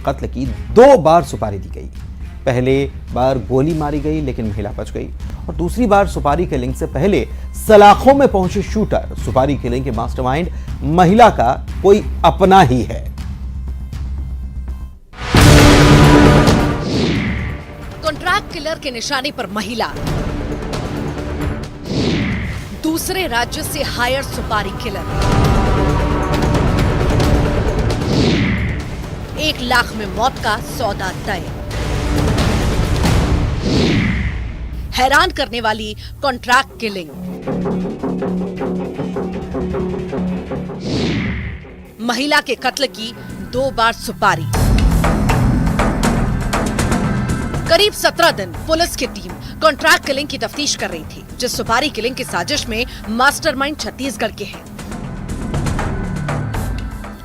कत्ल की 2 बार सुपारी दी गई। पहले बार गोली मारी गई लेकिन महिला बच गई और दूसरी बार सुपारी किलिंग से पहले सलाखों में पहुंचे शूटर सुपारी किलिंग के मास्टरमाइंड महिला का कोई अपना ही है। कॉन्ट्रैक्ट किलर के निशाने पर महिला, दूसरे राज्य से हायर सुपारी किलर, 1 लाख में मौत का सौदा तय। हैरान करने वाली कॉन्ट्रैक्ट किलिंग। महिला के कत्ल की 2 बार सुपारी। करीब 17 दिन पुलिस की टीम कॉन्ट्रैक्ट किलिंग की तफ्तीश कर रही थी, जिस सुपारी किलिंग की साजिश में मास्टरमाइंड छत्तीसगढ़ के हैं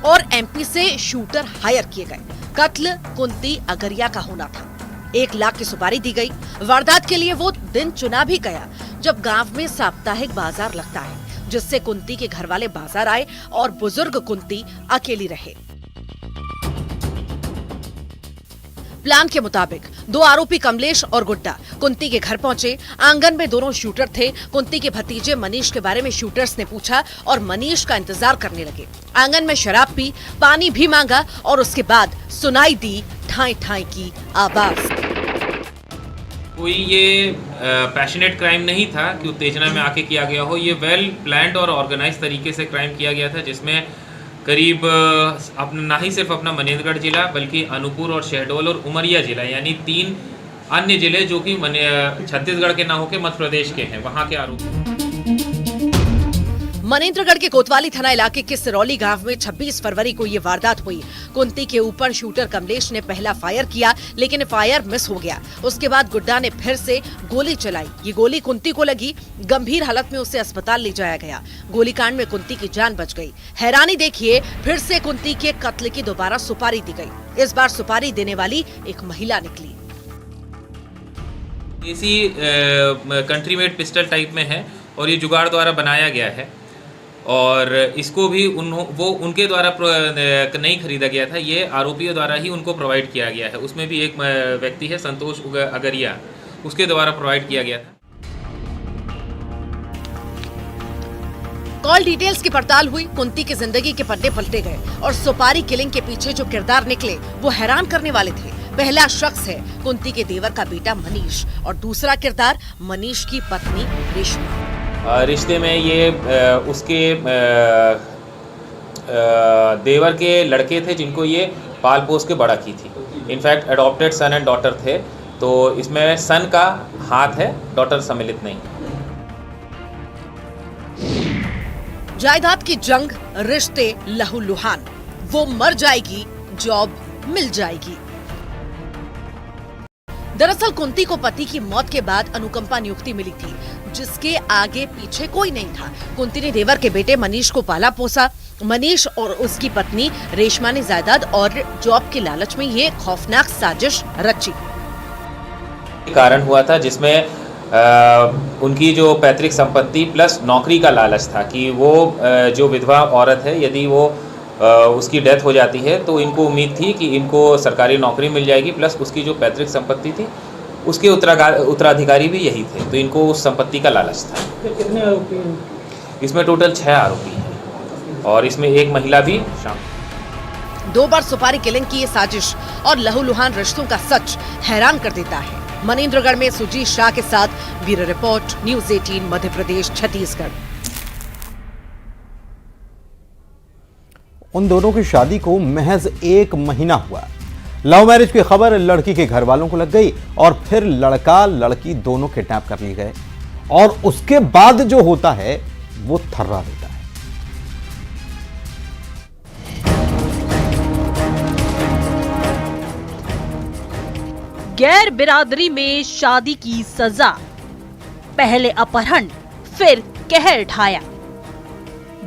और एमपी से शूटर हायर किए गए। कत्ल कुंती अगरिया का होना था। 1 लाख की सुपारी दी गई। वारदात के लिए वो दिन चुना भी गया जब गांव में साप्ताहिक बाजार लगता है, जिससे कुंती के घर वाले बाजार आए और बुजुर्ग कुंती अकेली रहे। प्लान के मुताबिक 2 आरोपी कमलेश और गुड्डा कुंती के घर पहुंचे। आंगन में दोनों शूटर थे। कुंती के भतीजे मनीष के बारे में शूटर्स ने पूछा और मनीष का इंतजार करने लगे। आंगन में शराब पी, पानी भी मांगा और उसके बाद सुनाई दी ठाई ठाई की आवाज। कोई ये पैशनेट क्राइम नहीं था कि उत्तेजना में आके किया गया हो। ये वेल प्लान्ड और ऑर्गेनाइज तरीके से क्राइम किया गया था, जिसमें करीब अपना ना ही सिर्फ अपना मनेन्द्रगढ़ जिला बल्कि अनूपपुर और शहडोल और उमरिया जिला यानी 3 अन्य जिले जो कि छत्तीसगढ़ के ना होके मध्य प्रदेश के हैं, वहां के आरोपी। मनेन्द्रगढ़ के कोतवाली थाना इलाके के सिरौली गांव में 26 फरवरी को ये वारदात हुई। कुंती के ऊपर शूटर कमलेश ने पहला फायर किया लेकिन फायर मिस हो गया। उसके बाद गुड्डा ने फिर से गोली चलाई। ये गोली कुंती को लगी। गंभीर हालत में उसे अस्पताल ले जाया गया। गोलीकांड में कुंती की जान बच गई। हैरानी देखिए, फिर से कुंती के कत्ल की दोबारा सुपारी दी गई। इस बार सुपारी देने वाली एक महिला निकली। देसी कंट्री मेड पिस्टल टाइप में है और ये जुगाड़ द्वारा बनाया गया है और इसको भी उनके द्वारा नहीं खरीदा गया था। ये आरोपियों द्वारा ही उनको प्रोवाइड किया गया है। उसमें भी एक व्यक्ति है संतोष अगरिया, उसके द्वारा प्रोवाइड किया गया था। कॉल डिटेल्स की पड़ताल हुई। कुंती की जिंदगी के पन्ने पलटे गए और सुपारी किलिंग के पीछे जो किरदार निकले वो हैरान करने वाले थे। पहला शख्स है कुंती के देवर का बेटा मनीष और दूसरा किरदार मनीष की पत्नी रेशमा। रिश्ते में ये उसके देवर के लड़के थे जिनको ये पाल पोस के बड़ा की थी। In fact adopted son and daughter थे, तो इसमें सन का हाथ है, डॉटर सम्मिलित नहीं। जायदाद की जंग, रिश्ते लहूलुहान। वो मर जाएगी, जॉब मिल जाएगी। दरअसल कुंती को पति की मौत के बाद अनुकंपा नियुक्ति मिली थी, जिसके आगे पीछे कोई नहीं था। कुंती ने देवर के बेटे मनीष को पाला पोसा। मनीष और उसकी पत्नी रेशमा ने जायदाद और जॉब के लालच में ये खौफनाक साजिश रची। कारण हुआ था जिसमें उनकी जो पैतृक संपत्ति प्लस नौकरी का लालच था कि वो जो विधवा औरत है, यदि वो उसकी डेथ हो जाती है तो इनको उम्मीद थी कि इनको सरकारी नौकरी मिल जाएगी, प्लस उसकी जो पैतृक संपत्ति थी उसके उत्तराधिकारी भी यही थे, तो इनको उस संपत्ति का लालच था। कितने आरोपी हैं? इसमें टोटल 6 आरोपी हैं और इसमें एक महिला भी शामिल। 2 बार सुपारी किलिंग की ये साजिश और लहूलुहान रिश्तों का सच हैरान कर देता है। मनेन्द्रगढ़ में सुजीत शाह के साथ bureau report, news 18 Madhya Pradesh Chhattisgarh. उन दोनों की शादी को महज 1 महीना हुआ। लव मैरिज की खबर लड़की के घर वालों को लग गई और फिर लड़का लड़की दोनों किडनैप कर लिए गए और उसके बाद जो होता है वो थर्रा देता है। गैर बिरादरी में शादी की सजा, पहले अपहरण फिर कहर ढाया।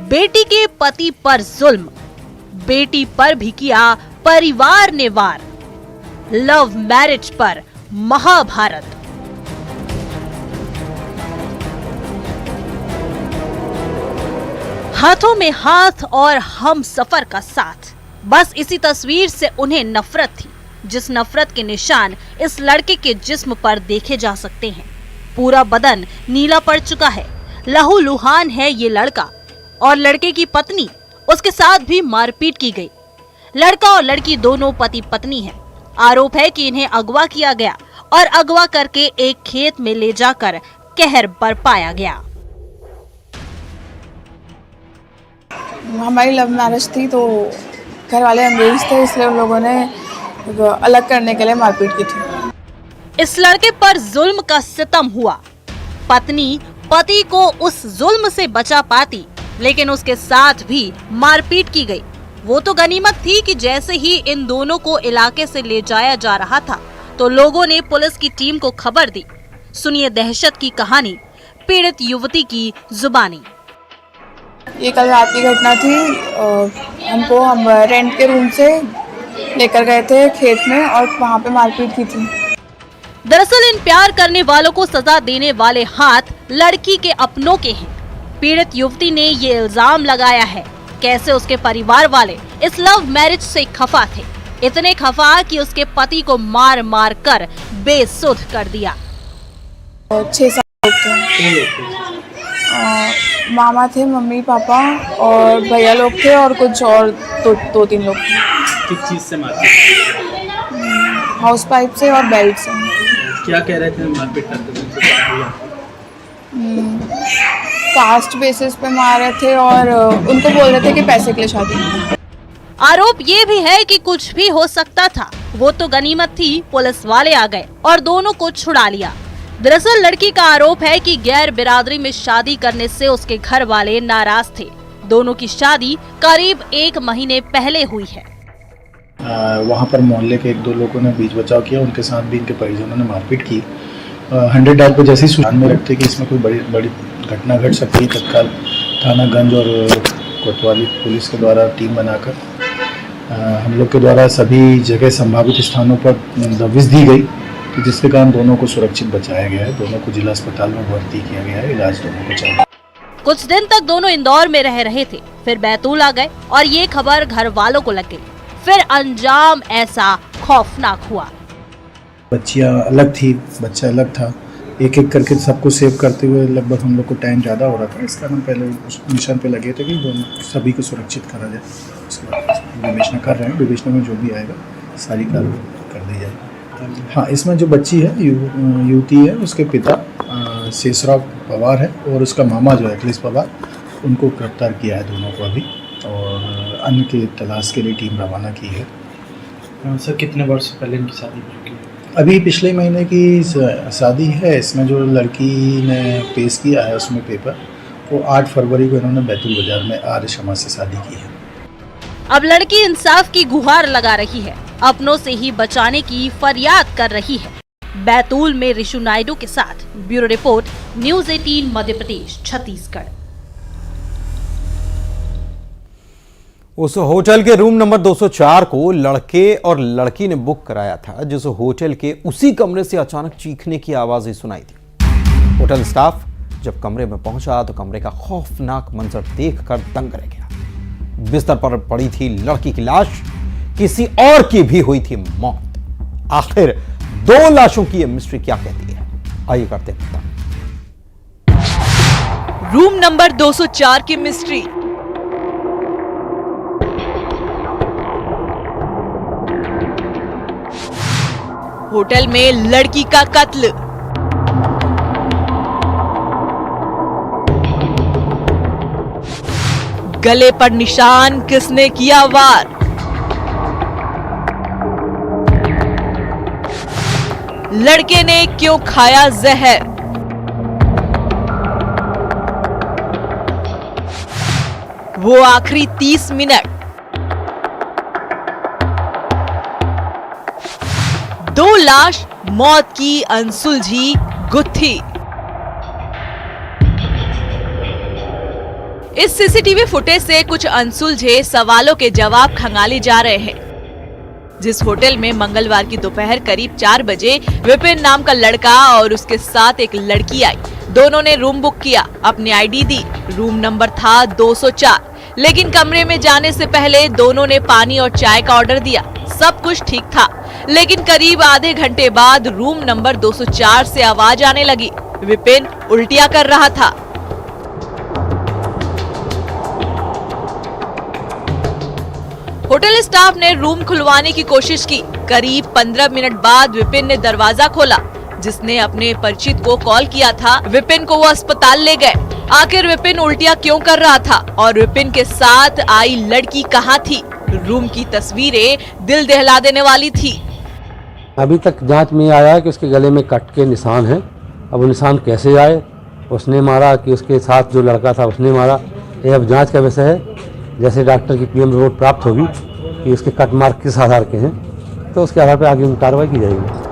बेटी के पति पर जुल्म, बेटी पर भी किया परिवार ने वार। लव मैरिज पर महाभारत। हाथों में हाथ और हम सफर का साथ, बस इसी तस्वीर से उन्हें नफरत थी, जिस नफरत के निशान इस लड़के के जिस्म पर देखे जा सकते हैं। पूरा बदन नीला पड़ चुका है, लहूलुहान है ये लड़का। और लड़के की पत्नी, उसके साथ भी मारपीट की गई। लड़का और लड़की दोनों पति पत्नी हैं। आरोप है कि इन्हें अगवा किया गया और अगवा करके एक खेत में ले जाकर कहर बरपाया गया। हमारी लव मैरिज थी, तो घर वाले अंग्रेज थे, इसलिए उन लोगों ने अलग करने के लिए मारपीट की थी। इस लड़के पर जुल्म का सितम हुआ। पत्नी पति को उस जुल्म से बचा पाती, लेकिन उसके साथ भी मारपीट की गई। वो तो गनीमत थी कि जैसे ही इन दोनों को इलाके से ले जाया जा रहा था तो लोगों ने पुलिस की टीम को खबर दी। सुनिए दहशत की कहानी पीड़ित युवती की जुबानी। ये कल रात की घटना थी। हम रेंट के रूम से लेकर गए थे खेत में और वहाँ पे मारपीट की थी। दरअसल इन प्यार करने वालों को सजा देने वाले हाथ लड़की के अपनों के हैं। पीड़ित युवती ने ये इल्जाम लगाया है कैसे उसके परिवार वाले इस लव मैरिज से खफा थे, इतने खफा कि उसके पति को मार मार कर बेसुध कर दिया। 6-7 लोग थे। मामा थे, मम्मी पापा और भैया लोग थे और कुछ और 2-3 लोग थे। किस चीज़ से मारपीट? हाउस पाइप से और बेल्ट से। क्या कह रहे थे मारपीट करते हुए? कास्ट बेसिस पे मार रहे थे और उनको बोल रहे थे कि पैसे के लिए शादी। आरोप ये भी है कि कुछ भी हो सकता था, वो तो गनीमत थी पुलिस वाले आ गए और दोनों को छुड़ा लिया। दरअसल लड़की का आरोप है कि गैर बिरादरी में शादी करने से उसके घर वाले नाराज थे। दोनों की शादी करीब 1 महीने पहले हुई है। वहाँ पर मोहल्ले के 1-2 लोगों ने बीच बचाव किया, उनके साथ भी इनके परिजनों ने मारपीट की। 100 डायल पर जैसे ही ध्यान में रखते कि इसमें कोई बड़ी घटना घट सकती है, तत्काल थानागंज और कोतवाली पुलिस के द्वारा टीम बनाकर हम लोग के द्वारा सभी जगह संभावित स्थानों पर दबिश दी गई, कि जिसके कारण दोनों को सुरक्षित बचाया गया है। दोनों को जिला अस्पताल में भर्ती किया गया है, इलाज दोनों को चल रहा है। कुछ दिन तक दोनों इंदौर में रह रहे थे, फिर बैतूल आ गए और ये खबर घर वालों को लग गई। फिर अंजाम ऐसा खौफनाक हुआ। बच्चियाँ अलग थी, बच्चा अलग था। एक एक करके सबको सेव करते हुए लगभग हम लोग को टाइम ज़्यादा हो रहा था। इस कारण हम पहले उस मिशन पे लगे थे कि दोनों सभी को सुरक्षित करा जाए। उसके बाद विवेचना कर रहे हैं, विवेचना में जो भी आएगा सारी कार्रवाई कर दी जाएगी। हाँ, इसमें जो बच्ची है युवती है, उसके पिता शेषराव पवार है और उसका मामा जो है अखिलेश पवार, उनको गिरफ्तार किया है दोनों को अभी, और अन्य की तलाश के लिए टीम रवाना की है। सर कितने वर्ष पहले इनकी शादी हो चुकी है? अभी पिछले महीने की शादी है। इसमें जो लड़की ने पेश किया है उसमें पेपर, वो 8 फरवरी को इन्होंने बैतूल बाजार में आर्य समाज से शादी की है। अब लड़की इंसाफ की गुहार लगा रही है, अपनों से ही बचाने की फरियाद कर रही है। बैतूल में ऋषु नायडू के साथ bureau report, news 18 Madhya Pradesh Chhattisgarh. उस होटल के रूम नंबर 204 को लड़के और लड़की ने बुक कराया था, जिस होटल के उसी कमरे से अचानक चीखने की आवाजें सुनाई थी। होटल स्टाफ जब कमरे में पहुंचा तो कमरे का खौफनाक मंजर देखकर दंग रह गया। बिस्तर पर पड़ी थी लड़की की लाश, किसी और की भी हुई थी मौत। आखिर 2 लाशों की यह मिस्ट्री क्या कहती है, आइए करते हैं पता। रूम नंबर 204 की मिस्ट्री। होटल में लड़की का कत्ल। गले पर निशान, किसने किया वार? लड़के ने क्यों खाया जहर? वो आखिरी 30 मिनट। 2 लाश, मौत की अनसुलझी गुत्थी। इस सीसीटीवी फुटेज से कुछ अनसुलझे सवालों के जवाब खंगाले जा रहे हैं। जिस होटल में मंगलवार की दोपहर करीब 4 बजे विपिन नाम का लड़का और उसके साथ एक लड़की आई। दोनों ने रूम बुक किया, अपनी आईडी दी। रूम नंबर था 204। लेकिन कमरे में जाने से पहले दोनों ने पानी और चाय का ऑर्डर दिया। सब कुछ ठीक था, लेकिन करीब आधे घंटे बाद रूम नंबर 204 से आवाज आने लगी। विपिन उल्टियां कर रहा था। होटल स्टाफ ने रूम खुलवाने की कोशिश की। करीब 15 मिनट बाद विपिन ने दरवाजा खोला। जिसने अपने परिचित को कॉल किया था, विपिन को वो अस्पताल ले गए। आखिर विपिन उल्टियां क्यों कर रहा था और विपिन के साथ आई लड़की कहाँ थी? रूम की तस्वीरें दिल दहला देने वाली थी। अभी तक जांच में आया है कि उसके गले में कट के निशान हैं। अब वो निशान कैसे आए, उसने मारा कि उसके साथ जो लड़का था उसने मारा, ये अब जांच का विषय है। जैसे डॉक्टर की पीएम रिपोर्ट प्राप्त होगी कि उसके कट मार्क किस आधार के हैं, तो उसके आधार पर आगे कार्रवाई की जाएगी।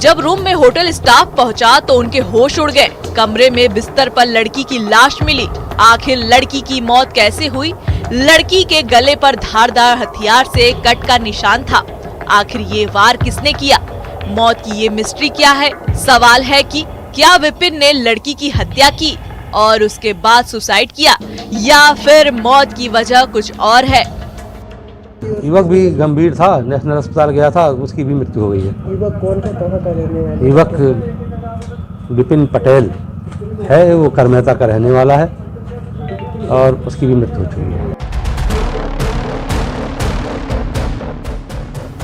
जब रूम में होटल स्टाफ पहुंचा तो उनके होश उड़ गए। कमरे में बिस्तर पर लड़की की लाश मिली। आखिर लड़की की मौत कैसे हुई? लड़की के गले पर धारदार हथियार से कट का निशान था। आखिर ये वार किसने किया? मौत की ये मिस्ट्री क्या है? सवाल है कि क्या विपिन ने लड़की की हत्या की और उसके बाद सुसाइड किया, या फिर मौत की वजह कुछ और है? युवक भी गंभीर था, नेशनल अस्पताल गया था, उसकी भी मृत्यु हो गई है। युवक कौन था, कहाँ का रहने वाला? युवक विपिन पटेल है, वो करमेहता का रहने वाला है और उसकी भी मृत्यु हो चुकी है।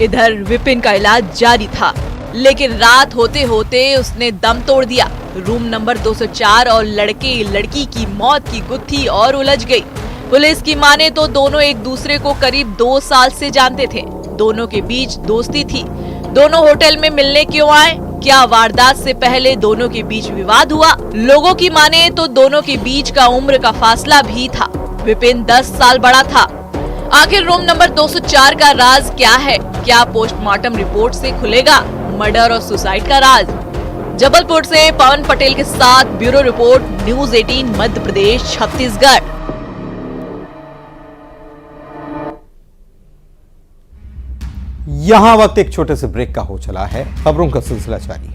इधर विपिन का इलाज जारी था, लेकिन रात होते होते उसने दम तोड़ दिया। रूम नंबर 204 और लड़की की मौत की गुत्थी और उलझ गई। पुलिस की माने तो दोनों एक दूसरे को करीब 2 साल से जानते थे। दोनों के बीच दोस्ती थी। दोनों होटल में मिलने क्यों आए? क्या वारदात से पहले दोनों के बीच विवाद हुआ? लोगों की माने तो दोनों के बीच का उम्र का फासला भी था। विपिन 10 साल बड़ा था। आखिर रूम नंबर 204 का राज क्या है? क्या पोस्टमार्टम रिपोर्ट से खुलेगा मर्डर और सुसाइड का राज? जबलपुर से पवन पटेल के साथ bureau report, news 18 Madhya Pradesh Chhattisgarh. यहां वक्त एक छोटे से ब्रेक का हो चला है। खबरों का सिलसिला जारी।